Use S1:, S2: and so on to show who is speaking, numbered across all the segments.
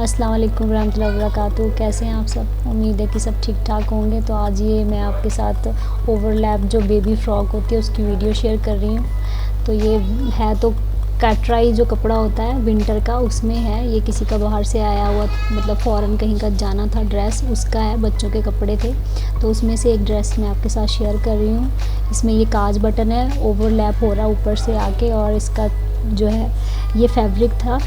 S1: अस्सलाम वालेकुम रहमतुल्लाहि व बरकातुहू। कैसे हैं आप सब? उम्मीद है कि सब ठीक ठाक होंगे। तो आज ये मैं आपके साथ ओवरलैप जो बेबी फ़्रॉक होती है उसकी वीडियो शेयर कर रही हूँ। तो ये है तो कैटराई जो कपड़ा होता है विंटर का, उसमें है। ये किसी का बाहर से आया हुआ, मतलब फ़ॉरेन कहीं का जाना था ड्रेस, उसका है। बच्चों के कपड़े थे तो उसमें से एक ड्रेस मैं आपके साथ शेयर कर रही हूँ। इसमें ये काज बटन है, ओवरलैप हो रहा है ऊपर से आके, और इसका जो है ये फैब्रिक था।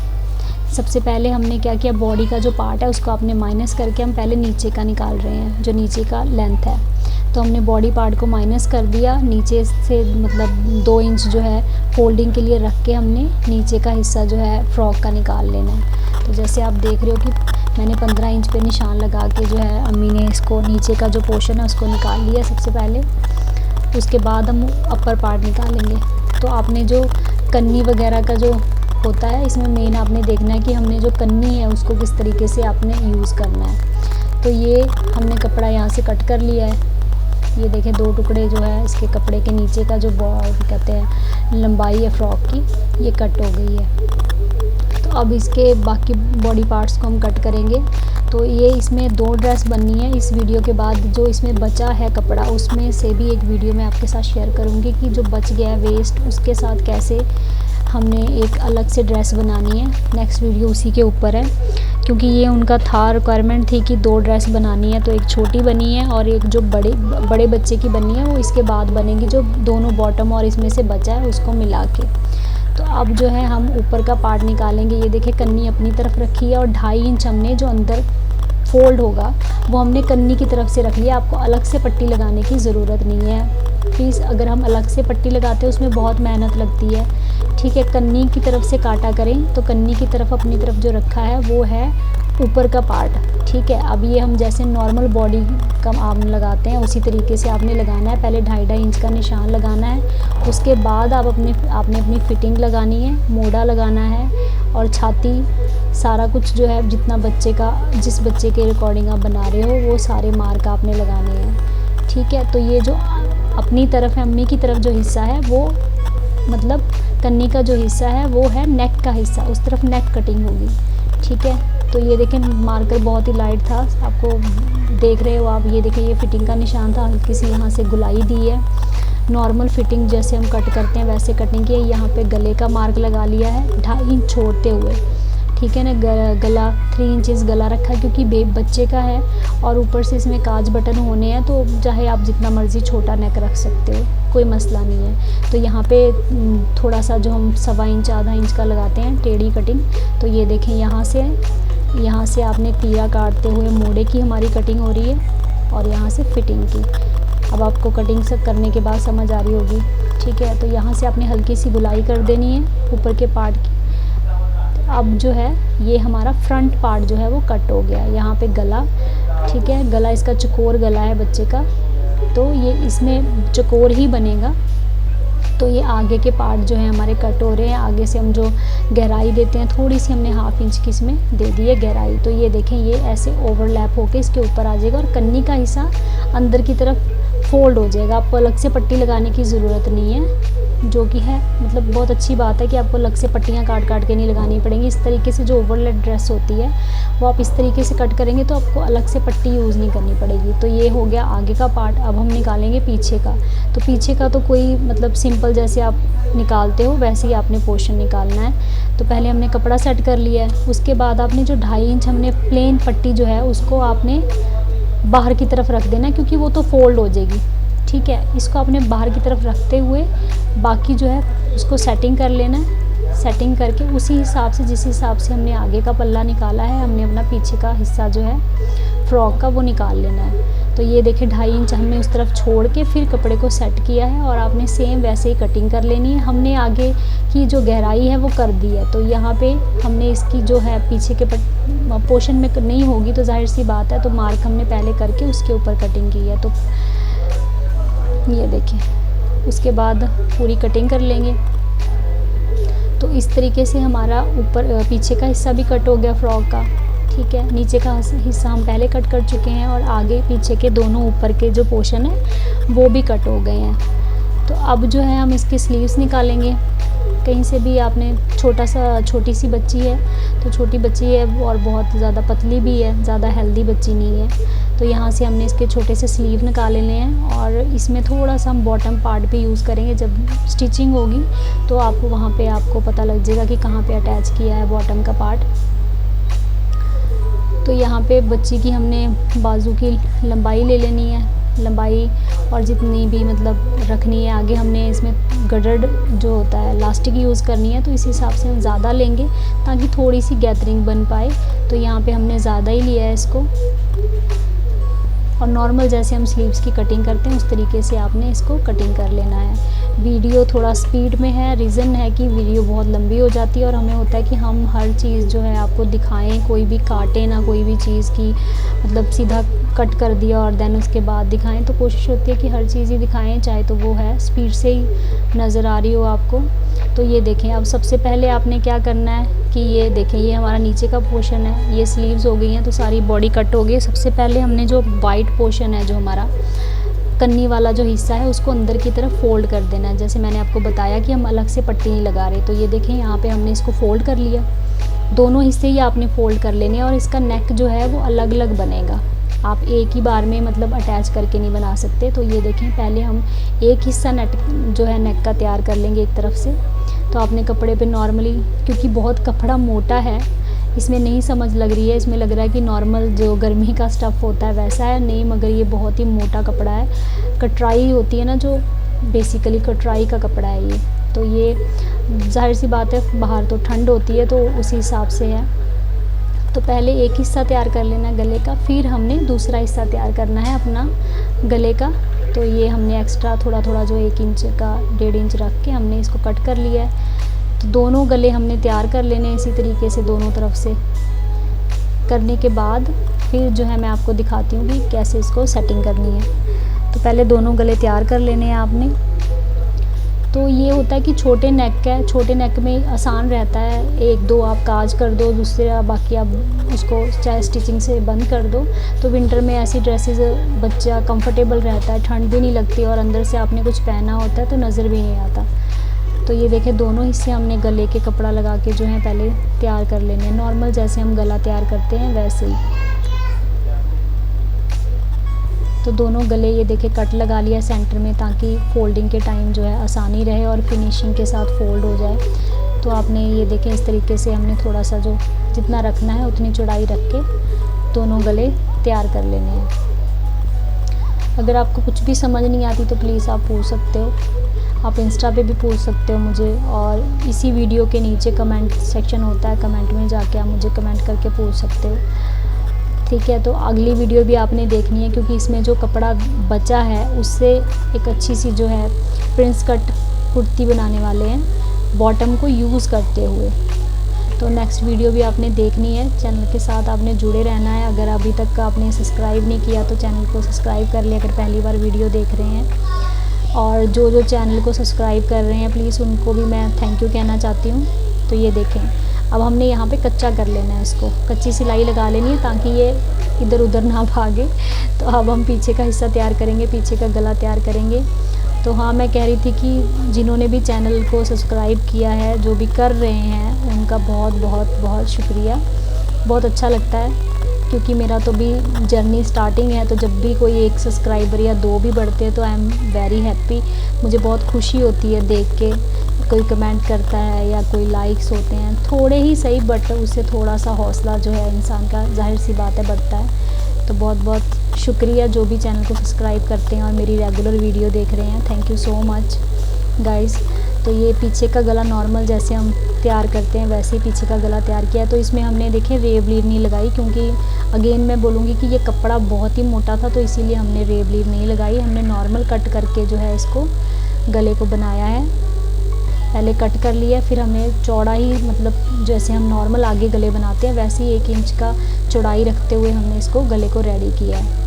S1: सबसे पहले हमने क्या किया, बॉडी का जो पार्ट है उसको आपने माइनस करके हम पहले नीचे का निकाल रहे हैं, जो नीचे का लेंथ है। तो हमने बॉडी पार्ट को माइनस कर दिया नीचे से, मतलब 2 इंच जो है फोल्डिंग के लिए रख के हमने नीचे का हिस्सा जो है फ़्रॉक का निकाल लेना है। तो जैसे आप देख रहे हो कि मैंने 15 इंच पे निशान लगा के जो है अम्मी ने इसको नीचे का जो पोर्शन है उसको निकाल लिया सबसे पहले। उसके बाद हम अपर पार्ट निकालेंगे। तो आपने जो कन्नी वगैरह का जो होता है, इसमें मेन आपने देखना है कि हमने जो कन्नी है उसको किस तरीके से आपने यूज़ करना है। तो ये हमने कपड़ा यहाँ से कट कर लिया है। ये देखें 2 टुकड़े जो है इसके कपड़े के नीचे का जो कहते हैं लंबाई है फ़्रॉक की, ये कट हो गई है। तो अब इसके बाकी बॉडी पार्ट्स को हम कट करेंगे। तो ये इसमें 2 ड्रेस बननी है। इस वीडियो के बाद जो इसमें बचा है कपड़ा, उसमें से भी एक वीडियो मैं आपके साथ शेयर करूँगी कि जो बच गया है वेस्ट, उसके साथ कैसे हमने एक अलग से ड्रेस बनानी है। नेक्स्ट वीडियो उसी के ऊपर है, क्योंकि ये उनका था रिक्वायरमेंट थी कि 2 ड्रेस बनानी है। तो एक छोटी बनी है और एक जो बड़े बच्चे की बनी है वो इसके बाद बनेगी, जो दोनों बॉटम और इसमें से बचा है उसको मिला के। तो अब जो है हम ऊपर का पार्ट निकालेंगे। ये देखिए कन्नी अपनी तरफ रखी है और 2.5 इंच हमने जो अंदर फोल्ड होगा वो हमने कन्नी की तरफ से रख लिया। आपको अलग से पट्टी लगाने की ज़रूरत नहीं है प्लीज़। अगर हम अलग से पट्टी लगाते हैं उसमें बहुत मेहनत लगती है, ठीक है। कन्नी की तरफ से काटा करें। तो कन्नी की तरफ अपनी तरफ जो रखा है वो है ऊपर का पार्ट, ठीक है। अब ये हम जैसे नॉर्मल बॉडी का आर्म लगाते हैं उसी तरीके से आपने लगाना है। पहले 2.5 इंच का निशान लगाना है, उसके बाद आपने अपनी फिटिंग लगानी है, मोड़ा लगाना है और छाती, सारा कुछ जो है जितना जिस बच्चे के रिकॉर्डिंग आप बना रहे हो वो सारे मार्क आपने लगाने हैं, ठीक है। तो ये जो अपनी तरफ है, अम्मी की तरफ जो हिस्सा है वो, मतलब कन्नी का जो हिस्सा है वो है नेक का हिस्सा, उस तरफ नेक कटिंग होगी, ठीक है। तो ये देखें मार्कर बहुत ही लाइट था, आपको देख रहे हो आप। ये देखें ये फिटिंग का निशान था, हल्की सी यहाँ से गुलाई दी है। नॉर्मल फिटिंग जैसे हम कट करते हैं वैसे कटिंग की है। यहाँ पे गले का मार्क लगा लिया है 2.5 इंच छोड़ते हुए, ठीक है ना। गला 3 इंचेस गला रखा है क्योंकि बच्चे का है और ऊपर से इसमें काज बटन होने हैं, तो चाहे आप जितना मर्ज़ी छोटा नेक रख सकते हो, कोई मसला नहीं है। तो यहाँ पे थोड़ा सा जो हम 1.25 इंच आधा इंच का लगाते हैं टेढ़ी कटिंग। तो ये देखें यहाँ से आपने तीरा काटते हुए मोड़े की हमारी कटिंग हो रही है और यहाँ से फिटिंग की। अब आपको कटिंग से करने के बाद समझ आ रही होगी, ठीक है। तो यहाँ से आपने हल्की सी गुलाई कर देनी है ऊपर के पार्ट की। अब जो है ये हमारा फ्रंट पार्ट जो है वो कट हो गया। यहाँ पे गला, ठीक है, गला इसका चकोर गला है बच्चे का, तो ये इसमें चकोर ही बनेगा। तो ये आगे के पार्ट जो है हमारे कट हो रहे हैं। आगे से हम जो गहराई देते हैं थोड़ी सी हमने 1/2 इंच की इसमें दे दी है गहराई। तो ये देखें ये ऐसे ओवरलैप होके इसके ऊपर आ जाएगा और कन्नी का हिस्सा अंदर की तरफ फोल्ड हो जाएगा। आपको अलग से पट्टी लगाने की ज़रूरत नहीं है, जो कि है मतलब बहुत अच्छी बात है कि आपको अलग से पट्टियाँ काट के नहीं लगानी पड़ेंगी। इस तरीके से जो ओवरलैप ड्रेस होती है वो आप इस तरीके से कट करेंगे तो आपको अलग से पट्टी यूज़ नहीं करनी पड़ेगी। तो ये हो गया आगे का पार्ट। अब हम निकालेंगे पीछे का। तो पीछे का तो कोई मतलब सिंपल जैसे आप निकालते हो वैसे ही आपने पोर्शन निकालना है। तो पहले हमने कपड़ा सेट कर लिया है, उसके बाद आपने जो 2.5 इंच हमने प्लेन पट्टी जो है उसको आपने बाहर की तरफ रख देना, क्योंकि वो तो फोल्ड हो जाएगी, ठीक है। इसको आपने बाहर की तरफ रखते हुए बाकी जो है उसको सेटिंग कर लेना है। सेटिंग करके उसी हिसाब से जिस हिसाब से हमने आगे का पल्ला निकाला है हमने अपना पीछे का हिस्सा जो है फ़्रॉक का वो निकाल लेना है। तो ये देखिए 2.5 इंच हमने उस तरफ छोड़ के फिर कपड़े को सेट किया है और आपने सेम वैसे ही कटिंग कर लेनी है। हमने आगे की जो गहराई है वो कर दी है, तो यहाँ पे हमने इसकी जो है पीछे के पोर्शन में नहीं होगी तो जाहिर सी बात है, तो मार्क हमने पहले करके उसके ऊपर कटिंग की है। तो ये देखिए उसके बाद पूरी कटिंग कर लेंगे। तो इस तरीके से हमारा ऊपर पीछे का हिस्सा भी कट हो गया फ़्रॉक का, ठीक है। नीचे का हिस्सा हम पहले कट कर चुके हैं और आगे पीछे के दोनों ऊपर के जो पोर्शन है वो भी कट हो गए हैं। तो अब जो है हम इसके स्लीव्स निकालेंगे। कहीं से भी आपने छोटी सी बच्ची है तो छोटी बच्ची है और बहुत ज़्यादा पतली भी है, ज़्यादा हेल्दी बच्ची नहीं है। तो यहाँ से हमने इसके छोटे से स्लीव निकाल लेने हैं और इसमें थोड़ा सा हम बॉटम पार्ट भी यूज़ करेंगे। जब स्टिचिंग होगी तो आपको वहाँ पे आपको पता लग जाएगा कि कहाँ पे अटैच किया है बॉटम का पार्ट। तो यहाँ पे बच्ची की हमने बाजू की लंबाई ले लेनी है, लंबाई और जितनी भी मतलब रखनी है। आगे हमने इसमें गडर जो होता है इलास्टिक यूज़ करनी है, तो इस हिसाब से हम ज़्यादा लेंगे ताकि थोड़ी सी गैदरिंग बन पाए। तो यहाँ पे हमने ज़्यादा ही लिया है इसको, और नॉर्मल जैसे हम स्लीव्स की कटिंग करते हैं उस तरीके से आपने इसको कटिंग कर लेना है। वीडियो थोड़ा स्पीड में है, रीज़न है कि वीडियो बहुत लंबी हो जाती है और हमें होता है कि हम हर चीज़ जो है आपको दिखाएं, कोई भी काटे ना कोई भी चीज़ की, मतलब सीधा कट कर दिया और देन उसके बाद दिखाएं। तो कोशिश होती है कि हर चीज़ ही दिखाएं, चाहे तो वो है स्पीड से ही नज़र आ रही हो आपको। तो ये देखें, अब सबसे पहले आपने क्या करना है कि ये देखें, ये हमारा नीचे का पोर्शन है, ये स्लीव्स हो गई हैं तो सारी बॉडी कट हो गई। सबसे पहले हमने जो वाइट पोर्शन है, जो हमारा कन्नी वाला जो हिस्सा है, उसको अंदर की तरफ फ़ोल्ड कर देना है। जैसे मैंने आपको बताया कि हम अलग से पट्टी नहीं लगा रहे। तो ये देखें, यहाँ पे हमने इसको फ़ोल्ड कर लिया, दोनों हिस्से ही आपने फ़ोल्ड कर लेने हैं और इसका नेक जो है वो अलग अलग बनेगा। आप एक ही बार में मतलब अटैच करके नहीं बना सकते। तो ये देखें, पहले हम एक हिस्सा जो है नेक का तैयार कर लेंगे एक तरफ से। तो आपने कपड़े पे नॉर्मली, क्योंकि बहुत कपड़ा मोटा है, इसमें नहीं समझ लग रही है, इसमें लग रहा है कि नॉर्मल जो गर्मी का स्टफ़ होता है वैसा है, नहीं, मगर ये बहुत ही मोटा कपड़ा है। कटराई होती है ना, जो बेसिकली कटराई का कपड़ा है ये। तो ये जाहिर सी बात है, बाहर तो ठंड होती है तो उसी हिसाब से है। तो पहले एक हिस्सा तैयार कर लेना है गले का, फिर हमने दूसरा हिस्सा तैयार करना है अपना गले का। तो ये हमने एक्स्ट्रा थोड़ा थोड़ा जो 1 इंच का 1.5 इंच रख के हमने इसको कट कर लिया है। तो दोनों गले हमने तैयार कर लेने हैं इसी तरीके से, दोनों तरफ से करने के बाद फिर जो है मैं आपको दिखाती हूँ कि कैसे इसको सेटिंग करनी है। तो पहले दोनों गले तैयार कर लेने हैं आपने। तो ये होता है कि छोटे नेक है, छोटे नेक में आसान रहता है, 1-2 आप काज कर दो, दूसरा बाकी आप उसको चाहे स्टिचिंग से बंद कर दो। तो विंटर में ऐसी ड्रेसेस बच्चा कंफर्टेबल रहता है, ठंड भी नहीं लगती और अंदर से आपने कुछ पहना होता है तो नज़र भी नहीं आता। तो ये देखें, दोनों हिस्से हमने गले के कपड़ा लगा के जो है पहले तैयार कर लेने हैं, नॉर्मल जैसे हम गला तैयार करते हैं वैसे ही। तो दोनों गले ये देखें कट लगा लिया सेंटर में, ताकि फ़ोल्डिंग के टाइम जो है आसानी रहे और फिनिशिंग के साथ फ़ोल्ड हो जाए। तो आपने ये देखें इस तरीके से हमने थोड़ा सा जो जितना रखना है उतनी चौड़ाई रख के दोनों गले तैयार कर लेने हैं। अगर आपको कुछ भी समझ नहीं आती तो प्लीज़ आप पूछ सकते हो, आप इंस्टा पे भी पूछ सकते हो मुझे, और इसी वीडियो के नीचे कमेंट सेक्शन होता है, कमेंट में जाके आप मुझे कमेंट करके पूछ सकते हो, ठीक है। तो अगली वीडियो भी आपने देखनी है, क्योंकि इसमें जो कपड़ा बचा है उससे एक अच्छी सी जो है प्रिंस कट कुर्ती बनाने वाले हैं, बॉटम को यूज़ करते हुए। तो नेक्स्ट वीडियो भी आपने देखनी है, चैनल के साथ आपने जुड़े रहना है। अगर अभी तक आपने सब्सक्राइब नहीं किया तो चैनल को सब्सक्राइब कर लिया, अगर पहली बार वीडियो देख रहे हैं। और जो चैनल को सब्सक्राइब कर रहे हैं प्लीज़ उनको भी मैं थैंक यू कहना चाहती हूँ। तो ये देखें, अब हमने यहाँ पे कच्चा कर लेना है, इसको कच्ची सिलाई लगा लेनी है ताकि ये इधर उधर ना भागे। तो अब हम पीछे का हिस्सा तैयार करेंगे, पीछे का गला तैयार करेंगे। तो हाँ, मैं कह रही थी कि जिन्होंने भी चैनल को सब्सक्राइब किया है, जो भी कर रहे हैं, उनका बहुत बहुत बहुत शुक्रिया। बहुत अच्छा लगता है, क्योंकि मेरा तो भी जर्नी स्टार्टिंग है। तो जब भी कोई 1 सब्सक्राइबर या 2 भी बढ़ते हैं तो आई एम वेरी हैप्पी। मुझे बहुत खुशी होती है देख के, कोई कमेंट करता है या कोई लाइक्स होते हैं, थोड़े ही सही, बट उससे थोड़ा सा हौसला जो है इंसान का, जाहिर सी बात है, बढ़ता है। तो बहुत बहुत शुक्रिया जो भी चैनल को सब्सक्राइब करते हैं और मेरी रेगुलर वीडियो देख रहे हैं, thank you so much guys. तो ये पीछे का गला नॉर्मल जैसे हम तैयार करते हैं वैसे ही पीछे का गला तैयार किया। तो इसमें हमने देखें रेव लीव नहीं लगाई, क्योंकि अगेन मैं बोलूँगी कि ये कपड़ा बहुत ही मोटा था, तो इसीलिए हमने रेव लीव नहीं लगाई। हमने नॉर्मल कट करके जो है इसको गले को बनाया है, पहले कट कर लिया, फिर हमने चौड़ा ही, मतलब जैसे हम नॉर्मल आगे गले बनाते हैं वैसे ही 1 इंच का चौड़ाई रखते हुए हमने इसको गले को रेडी किया है।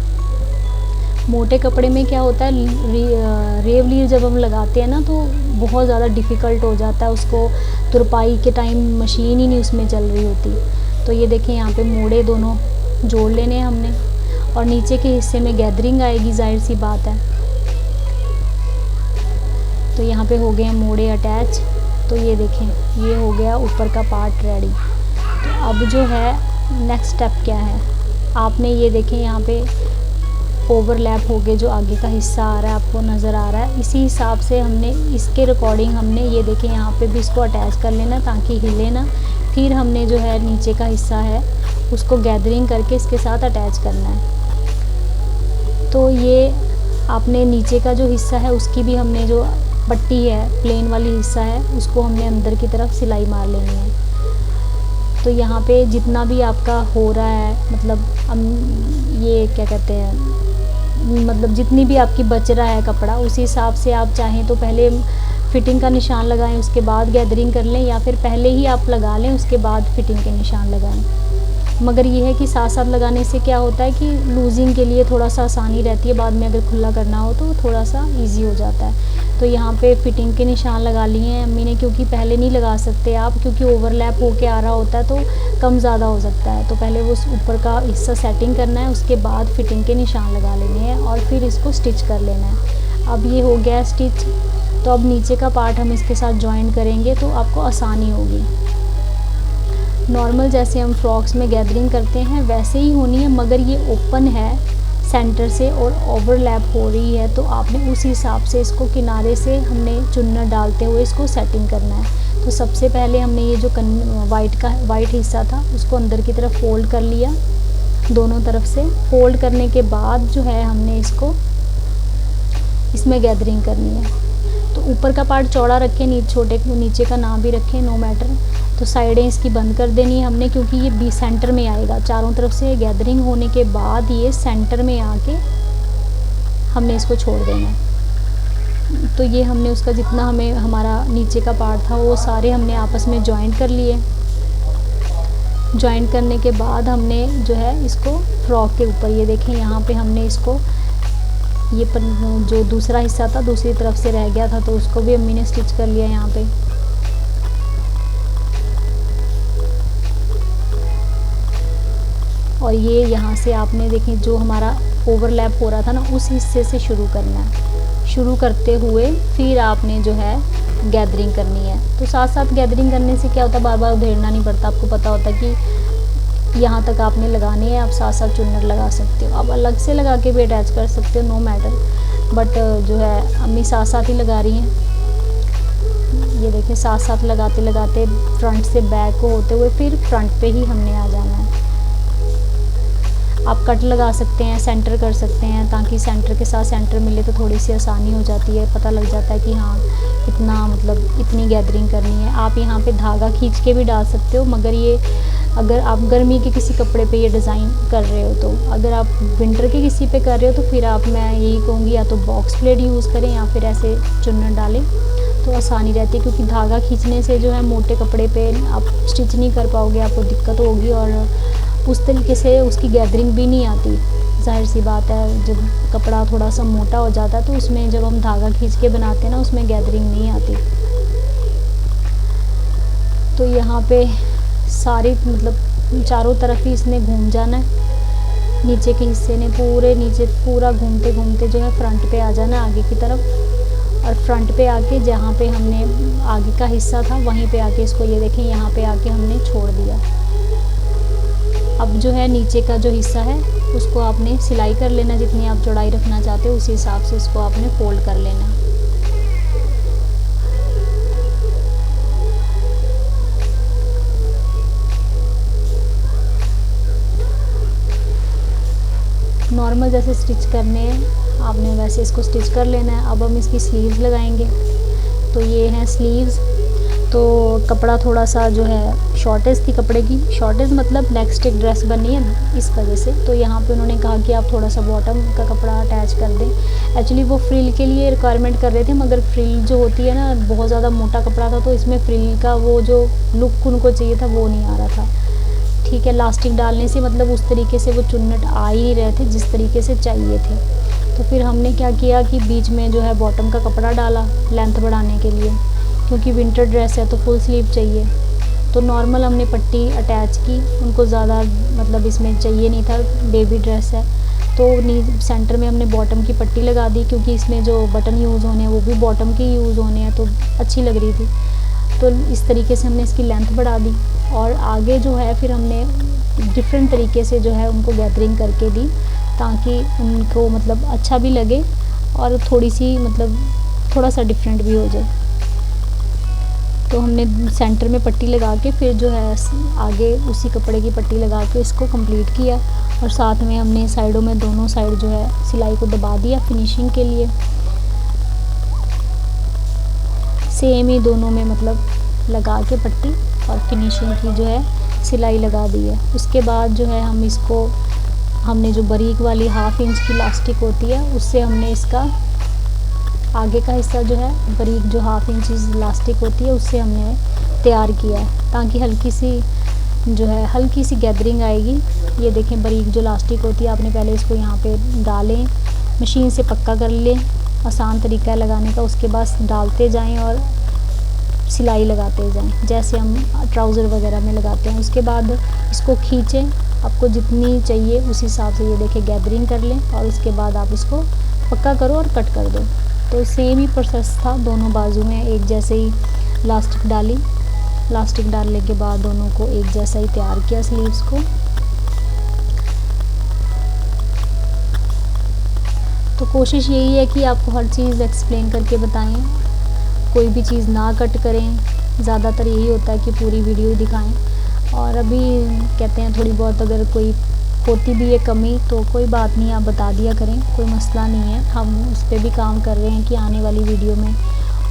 S1: मोटे कपड़े में क्या होता है, रेव लीव जब हम लगाते हैं ना तो बहुत ज़्यादा डिफ़िकल्ट हो जाता है, उसको तुरपाई के टाइम मशीन ही नहीं उसमें चल रही होती। तो ये देखें, यहाँ पे मोड़े दोनों जोड़ लेने हैं हमने, और नीचे के हिस्से में गैदरिंग आएगी, जाहिर सी बात है। तो यहाँ पे हो गए हैं मोड़े अटैच। तो ये देखें, ये हो गया ऊपर का पार्ट रेडी। तो अब जो है नेक्स्ट स्टेप क्या है, आपने ये देखें यहाँ पे ओवरलैप हो गए, जो आगे का हिस्सा आ रहा है आपको नज़र आ रहा है, इसी हिसाब से हमने इसके रिकॉर्डिंग हमने ये देखें यहाँ पे भी इसको अटैच कर लेना ताकि हिले ना। फिर हमने जो है नीचे का हिस्सा है उसको गैदरिंग करके इसके साथ अटैच करना है। तो ये आपने नीचे का जो हिस्सा है उसकी भी हमने जो पट्टी है प्लेन वाली हिस्सा है उसको हमने अंदर की तरफ सिलाई मार लेनी है। तो यहाँ पे जितना भी आपका हो रहा है, मतलब ये क्या कहते हैं, मतलब जितनी भी आपकी बच रहा है कपड़ा, उसी हिसाब से आप चाहें तो पहले फिटिंग का निशान लगाएं, उसके बाद गैदरिंग कर लें, या फिर पहले ही आप लगा लें उसके बाद फिटिंग के निशान लगाएं। मगर ये है कि साथ साथ लगाने से क्या होता है कि लूजिंग के लिए थोड़ा सा आसानी रहती है, बाद में अगर खुला करना हो तो थोड़ा सा इजी हो जाता है। तो यहाँ पे फिटिंग के निशान लगा लिए हैं अम्मी ने, क्योंकि पहले नहीं लगा सकते आप, क्योंकि ओवरलैप होके आ रहा होता है तो कम ज़्यादा हो सकता है। तो पहले वो ऊपर का हिस्सा सेटिंग करना है, उसके बाद फिटिंग के निशान लगा लेने हैं और फिर इसको स्टिच कर लेना है। अब ये हो गया स्टिच, तो अब नीचे का पार्ट हम इसके साथ जॉइन करेंगे तो आपको आसानी होगी। नॉर्मल जैसे हम फ्रॉक्स में गैदरिंग करते हैं वैसे ही होनी है, मगर ये ओपन है सेंटर से और ओवरलैप हो रही है, तो आपने उस हिसाब से इसको किनारे से हमने चुन्नट डालते हुए इसको सेटिंग करना है। तो सबसे पहले हमने ये जो वाइट हिस्सा था उसको अंदर की तरफ फोल्ड कर लिया, दोनों तरफ से फोल्ड करने के बाद जो है हमने इसको इसमें गैदरिंग करनी है। तो ऊपर का पार्ट चौड़ा रखें, नीचे का ना भी रखें, नो मैटर। तो साइडें इसकी बंद कर देनी है हमने, क्योंकि ये बी सेंटर में आएगा। चारों तरफ से गैदरिंग होने के बाद ये सेंटर में आके हमने इसको छोड़ देना है। तो ये हमने उसका जितना हमें हमारा नीचे का पार्ट था वो सारे हमने आपस में जॉइंट कर लिए। जॉइंट करने के बाद हमने जो है इसको फ्रॉक के ऊपर, ये देखें यहाँ पे हमने इसको ये जो दूसरा हिस्सा था दूसरी तरफ से रह गया था तो उसको भी अम्मी ने स्टिच कर लिया यहाँ पे। और ये यहाँ से आपने देखें जो हमारा ओवरलैप हो रहा था ना उस हिस्से से शुरू करना है। शुरू करते हुए फिर आपने जो है गैदरिंग करनी है। तो साथ साथ गैदरिंग करने से क्या होता है, बार बार उधेड़ना नहीं पड़ता। आपको पता होता है कि यहाँ तक आपने लगाने हैं, आप साथ साथ चुन्नट लगा सकते हो। आप अलग से लगा के भी अटैच कर सकते हो, नो मैटर। बट जो है अम्मी साथ साथ ही लगा रही हैं। ये देखें साथ साथ लगाते लगाते फ्रंट से बैक को होते हुए फिर फ्रंट पे ही हमने आ जाना है। आप कट लगा सकते हैं, सेंटर कर सकते हैं, ताकि सेंटर के साथ सेंटर मिले तो थोड़ी सी आसानी हो जाती है, पता लग जाता है कि हाँ इतना मतलब इतनी गैदरिंग करनी है। आप यहाँ पे धागा खींच के भी डाल सकते हो, मगर ये अगर आप गर्मी के किसी कपड़े पे ये डिज़ाइन कर रहे हो, तो अगर आप विंटर के किसी पे कर रहे हो तो फिर आप, मैं यही कहूँगी, या तो बॉक्स प्लेट यूज़ करें या फिर ऐसे चुन्नट डालें तो आसानी रहती है। क्योंकि धागा खींचने से जो है मोटे कपड़े पे आप स्टिच नहीं कर पाओगे, आपको दिक्कत होगी और उस तरीके से उसकी गैदरिंग भी नहीं आती। जाहिर सी बात है, जब कपड़ा थोड़ा सा मोटा हो जाता है तो उसमें जब हम धागा खींच के बनाते हैं ना उसमें गैदरिंग नहीं आती। तो यहाँ पे सारी मतलब चारों तरफ ही इसने घूम जाना है। नीचे के हिस्से ने पूरे नीचे पूरा घूमते घूमते जो है फ्रंट पे आ जाना आगे की तरफ, और फ्रंट पे आके जहाँ पे हमने आगे का हिस्सा था वहीं पे आके इसको, ये देखें यहाँ पे आके हमने छोड़ दिया। अब जो है नीचे का जो हिस्सा है उसको आपने सिलाई कर लेना, जितनी आप चौड़ाई रखना चाहते हो उसी हिसाब से इसको आपने फोल्ड कर लेना। नॉर्मल जैसे स्टिच करने हैं आपने वैसे इसको स्टिच कर लेना है। अब हम इसकी स्लीव्स लगाएंगे। तो ये हैं स्लीव्स। तो कपड़ा थोड़ा सा जो है शॉर्टेज थी कपड़े की, शॉर्टेज मतलब नेक्स्ट एक ड्रेस बनी है इस वजह से। तो यहाँ पे उन्होंने कहा कि आप थोड़ा सा बॉटम का कपड़ा अटैच कर दें। एक्चुअली वो फ्रिल के लिए रिक्वायरमेंट कर रहे थे, मगर फ्रिल जो होती है ना बहुत ज़्यादा मोटा कपड़ा था तो इसमें फ्रिल का वो जो लुक उनको चाहिए था वो नहीं आ रहा था। ठीक है, लास्टिक डालने से मतलब उस तरीके से वो चुन्नट आ ही नहीं रहे थे जिस तरीके से चाहिए थे। तो फिर हमने क्या किया कि बीच में जो है बॉटम का कपड़ा डाला लेंथ बढ़ाने के लिए, क्योंकि विंटर ड्रेस है तो फुल स्लीव चाहिए। तो नॉर्मल हमने पट्टी अटैच की, उनको ज़्यादा मतलब इसमें चाहिए नहीं था, बेबी ड्रेस है। तो सेंटर में हमने बॉटम की पट्टी लगा दी, क्योंकि इसमें जो बटन यूज़ होने हैं वो भी बॉटम के यूज़ होने हैं, तो अच्छी लग रही थी। तो इस तरीके से हमने इसकी लेंथ बढ़ा दी और आगे जो है फिर हमने डिफरेंट तरीके से जो है उनको गैदरिंग करके दी ताकि उनको मतलब अच्छा भी लगे और थोड़ी सी मतलब थोड़ा सा डिफरेंट भी हो जाए। तो हमने सेंटर में पट्टी लगा के फिर जो है आगे उसी कपड़े की पट्टी लगा के इसको कंप्लीट किया और साथ में हमने साइडों में दोनों साइड जो है सिलाई को दबा दिया फिनिशिंग के लिए। सेम ही दोनों में मतलब लगा के पट्टी और फिनिशिंग की जो है सिलाई लगा दी है। उसके बाद जो है हम इसको हमने जो बारीक वाली 1/2 इंच की इलास्टिक होती है उससे हमने इसका आगे का हिस्सा जो है बारीक जो 1/2 इंच इलास्टिक होती है उससे हमने तैयार किया है ताकि हल्की सी गैदरिंग आएगी। ये देखें बारीक जो इलास्टिक होती है आपने पहले इसको यहाँ पे डालें, मशीन से पक्का कर लें, आसान तरीका है लगाने का। उसके बाद डालते जाएं और सिलाई लगाते जाएं जैसे हम ट्राउज़र वगैरह में लगाते हैं। उसके बाद इसको खींचें, आपको जितनी चाहिए उस हिसाब से ये देखें गैदरिंग कर लें और उसके बाद आप इसको पक्का करो और कट कर दो। तो सेम ही प्रोसेस था, दोनों बाजू में एक जैसे ही इलास्टिक डाली, इलास्टिक डालने के बाद दोनों को एक जैसा ही तैयार किया स्लीव्स को। तो कोशिश यही है कि आपको हर चीज़ एक्सप्लेन करके बताएं, कोई भी चीज़ ना कट करें। ज़्यादातर यही होता है कि पूरी वीडियो ही दिखाएं और अभी कहते हैं थोड़ी बहुत अगर कोई होती भी है कमी तो कोई बात नहीं, आप बता दिया करें, कोई मसला नहीं है। हम उस पर भी काम कर रहे हैं कि आने वाली वीडियो में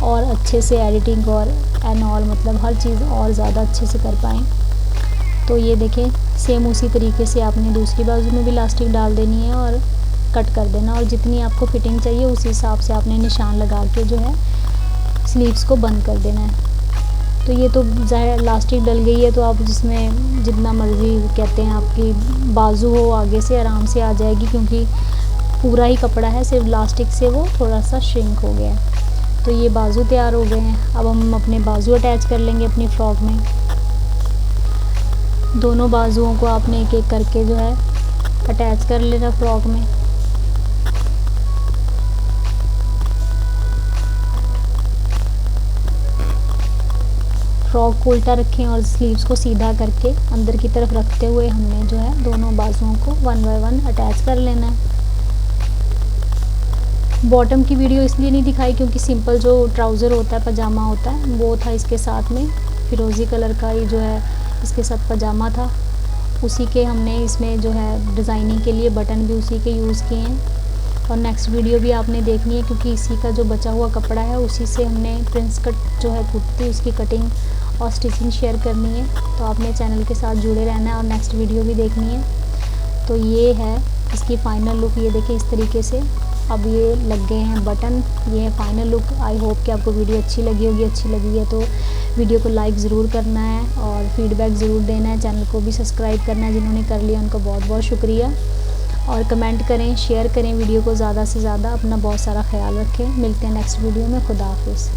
S1: और अच्छे से एडिटिंग और ऑल मतलब हर चीज़ और ज़्यादा अच्छे से कर पाएँ। तो ये देखें सेम उसी तरीके से आपने दूसरी बाजू में भी इलास्टिक डाल देनी है और कट कर देना और जितनी आपको फिटिंग चाहिए उस हिसाब से आपने निशान लगा के जो है स्लीव्स को बंद कर देना है। तो ये तो ज़ाहिर इलास्टिक डल गई है तो आप जिसमें जितना मर्ज़ी कहते हैं आपकी बाजू हो आगे से आराम से आ जाएगी क्योंकि पूरा ही कपड़ा है, सिर्फ इलास्टिक से वो थोड़ा सा श्रिंक हो गया है। तो ये बाजू तैयार हो गए हैं। अब हम अपने बाजू अटैच कर लेंगे अपनी फ़्रॉक में। दोनों बाजुओं को आपने एक एक करके जो है अटैच कर लेना फ़्रॉक में। फ्रॉक को उल्टा रखें और स्लीव्स को सीधा करके अंदर की तरफ रखते हुए हमने जो है दोनों बाजुओं को 1 बाय 1 अटैच कर लेना है। बॉटम की वीडियो इसलिए नहीं दिखाई क्योंकि सिंपल जो ट्राउज़र होता है पजामा होता है वो था इसके साथ में, फिरोज़ी कलर का ही जो है इसके साथ पजामा था, उसी के हमने इसमें जो है डिज़ाइनिंग के लिए बटन भी उसी के यूज़ किए हैं। और नेक्स्ट वीडियो भी आपने देखनी है क्योंकि इसी का जो बचा हुआ कपड़ा है उसी से हमने प्रिंस कट जो है कुर्ती उसकी कटिंग और स्टिचिंग शेयर करनी है। तो आपने चैनल के साथ जुड़े रहना है और नेक्स्ट वीडियो भी देखनी है। तो ये है इसकी फ़ाइनल लुक, ये देखिए इस तरीके से अब ये लग गए हैं बटन। ये है फ़ाइनल लुक। आई होप कि आपको वीडियो अच्छी लगी होगी। अच्छी लगी है तो वीडियो को लाइक ज़रूर करना है और फीडबैक ज़रूर देना है। चैनल को भी सब्सक्राइब करना है, जिन्होंने कर लिया उनका बहुत बहुत शुक्रिया। और कमेंट करें, शेयर करें वीडियो को ज़्यादा से ज़्यादा। अपना बहुत सारा ख्याल रखें। मिलते हैं नेक्स्ट वीडियो में। खुदा हाफिज़।